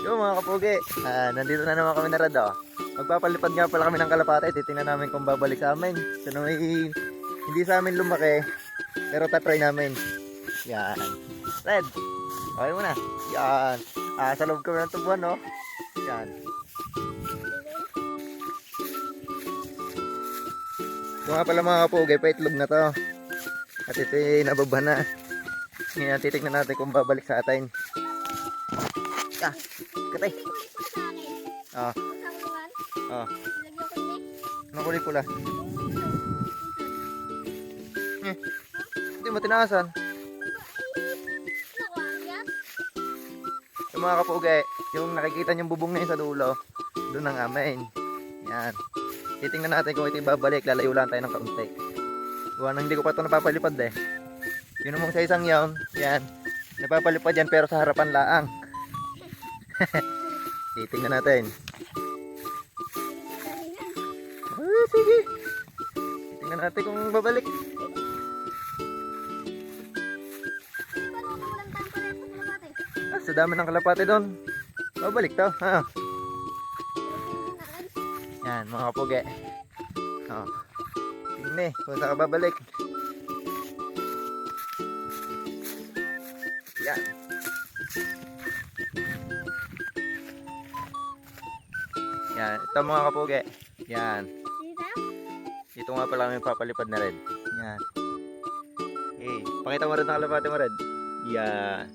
Yo mga kapugi, nandito na naman kami na Rad, oh. Magpapalipad nga pala kami ng kalapate. Titingnan namin kung babalik sa amin. So hindi sa amin lumaki, pero tatry namin. Yan. Red, okay mo na. Yan. Sa loob kami ng tubuan, no? Yan. Ito nga pala mga kapugi, paitlog na to. At ito nababa na. Ngayon titignan natin kung babalik sa atin. Katay. Oh. Oh. Nakuli pula. Hindi mo tinasan. Yung mga kapugi, yung nakikita niyong bubong na yun sa dulo, doon ang amin. Yan. Titingnan natin kung ito babalik. Lalayo lang tayo ng kaunti. Gawa nang hindi ko pa ito napapalipad eh. Yun namang sa isang yawn. Yan. Napapalipad yan pero sa harapan laang. Titingnan natin. Sige. Titingnan natin kung babalik. Sa dami ng kalapate doon. Babalik to. Ha? Yan mga kapugi. Oh. Tingnan kung saan ka babalik. Yan. Yan. Ito mga kapugi. Yan. Ito nga pala kami papalipad na Red. Yan. Okay. Pakita mo rin ang kalapate mo Red. Yan.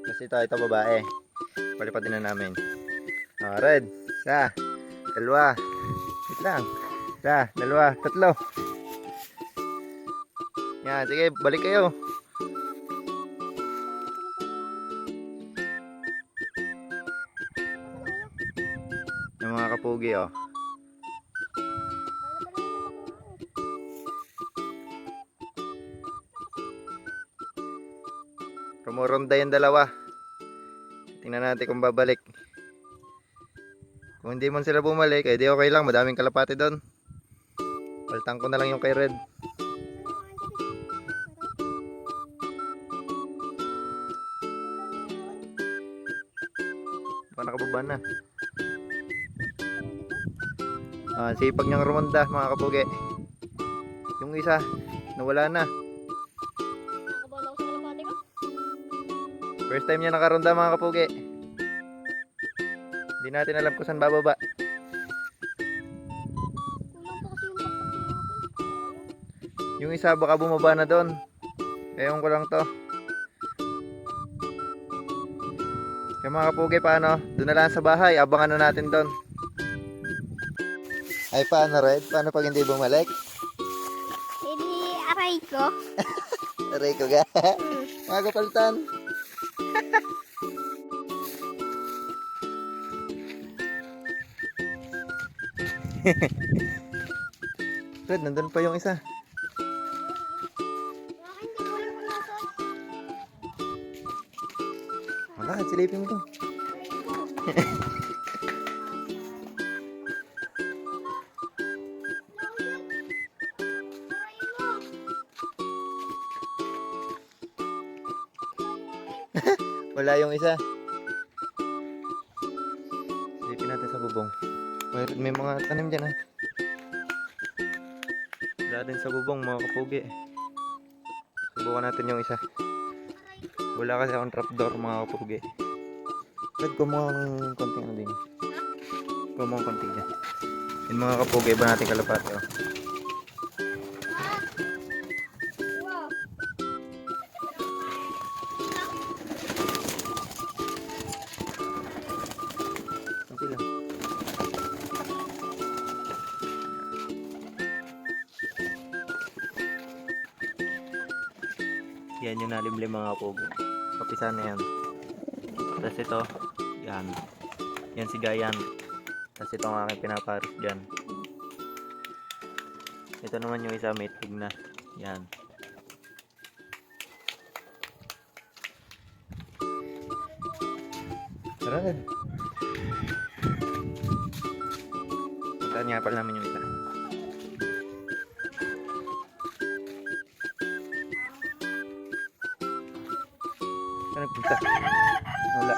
Kasi ito babae. Palipad din na namin. Red. Isa. Dalawa. Wait lang. Isa. Dalawa. Tatlo. Yan. Sige. Balik kayo. Yung mga kapugi oh. Rumuronda yung dalawa. Tingnan natin kung babalik. Kung hindi man sila bumalik, eh di okay lang. Madaming kalapate doon. Paltang ko na lang yung kay Red. Baka nakababa na. Sipag niyang rumonda mga kapugi. Yung isa, nawala na. First time niya nakaronda mga kapugi. Hindi natin alam kung saan bababa. Yung isa baka bumaba na doon. Ewan ko lang to. Kaya mga kapugi, paano? Doon na lang sa bahay. Abangan na natin doon. Ay paano Red? Paano pag hindi bumalik? Hindi aray ko. Aray ko ga. Mga kapalitan. Red, nandun pa yung isa. Malakad, silipin mo to. Wala yung isa. Silipin natin sa bubong. May mga tanim dyan ha. Wala din sa bubong mga kapugi. Subukan natin yung isa. Wala kasi akong trapdoor mga kapugi. Red, kumuha ng konting ano din. Kumuha ng konting dyan. Yung mga kapugi, iba natin kalapate oh. Konti lang. Yan yung nalimlim mga kapugi. Kapisa na yan. Tapos ito, yan. Yan si Gayan. Tapos ito ang aking pinaparis dyan. Ito naman yung isa, may itlog na. Yan. Red. Puntaan nga pala namin yung isa. Saan nagpunta? Wala.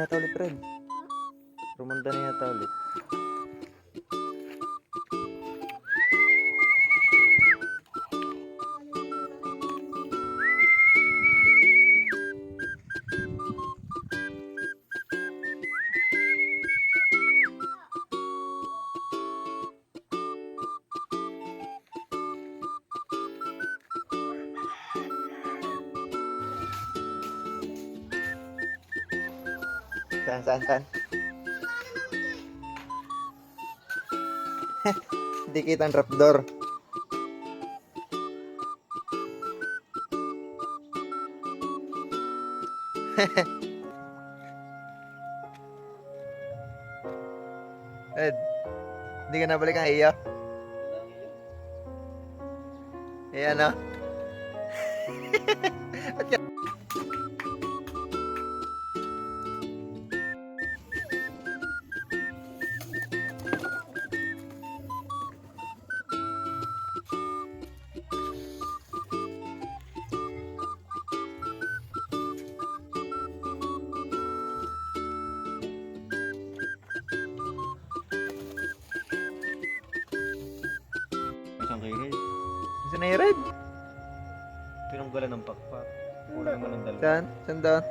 yata ulit, Red. Rumanda na yata ulit. Saan? Hindi kita ang trapdoor. Ed, hindi ka nabalik ang iyo? Ayan o. Isang kay Red. Saan na yung Red? Tinanggalan ng pakpak. Kulang naman ng dalawa. Saan? Saan doon?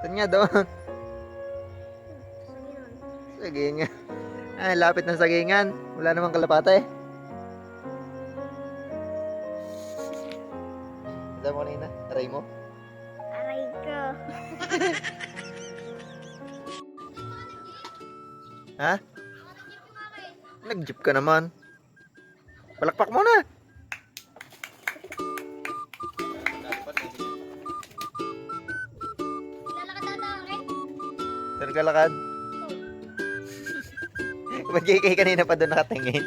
Saan nga doon? Sagingan. Ay, lapit ng sagingan. Wala namang kalapate. Alam mo kanina? Aray mo? Aray ko. Ha? Nag-jeep ka naman. Palakpak mo na. Lalakad na tayo, Saan ka lakad? Ba't kay kanina pa doon nakatingin?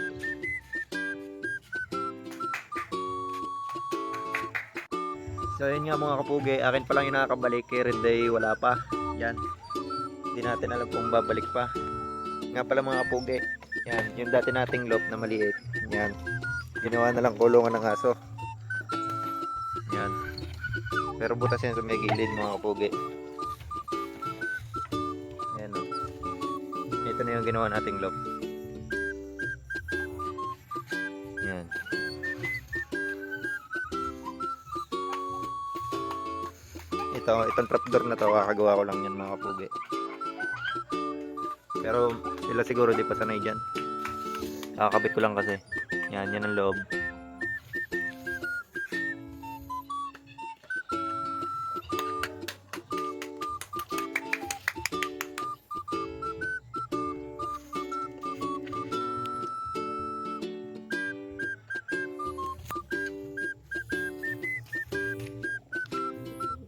So yun nga mga kapugi, akin pa lang yung nakakabalik, kay Red Day wala pa. Yan. Hindi natin alam kung babalik pa. Nga pala mga kapugi, yan, yung dati nating loop na maliit. Yan. Ginawa na lang kulungan ng aso. Yan. Pero butas yan sa may gilid mga kapugi. Yan o. Ito na yung ginawa nating loop. Yan. Itong trapdoor na to, kakagawa ko lang yan mga kapugi. Pero sila siguro di pa sanay dyan. Kakabit ko lang kasi. Yan ang loob.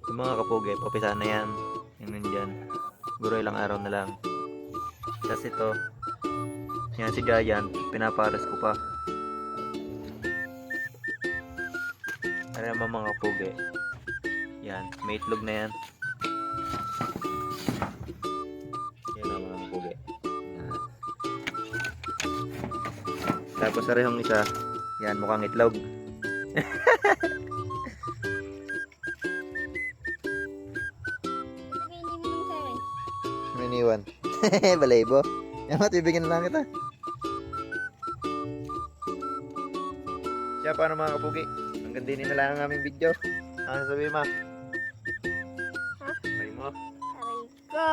Yung mga kapugi, papisa na yan. Yung nandyan. Siguro ilang araw na lang. Tapos ito, yan si Giant, pinaparas ko pa. Ano naman mga kapugi. Yan, may itlog na yan. Yan ang mga kapugi. Yan. Tapos arehong isa, yan mukhang itlog. Sabihin mo sa akin. May iniwan. Balaybo. Yan mo, tibigyan na lang kita. Siya, paano mga kapugi? Hanggang din na lang ang aming video. Ano sabihin mo? Ha? Sabi mo? Aray ko.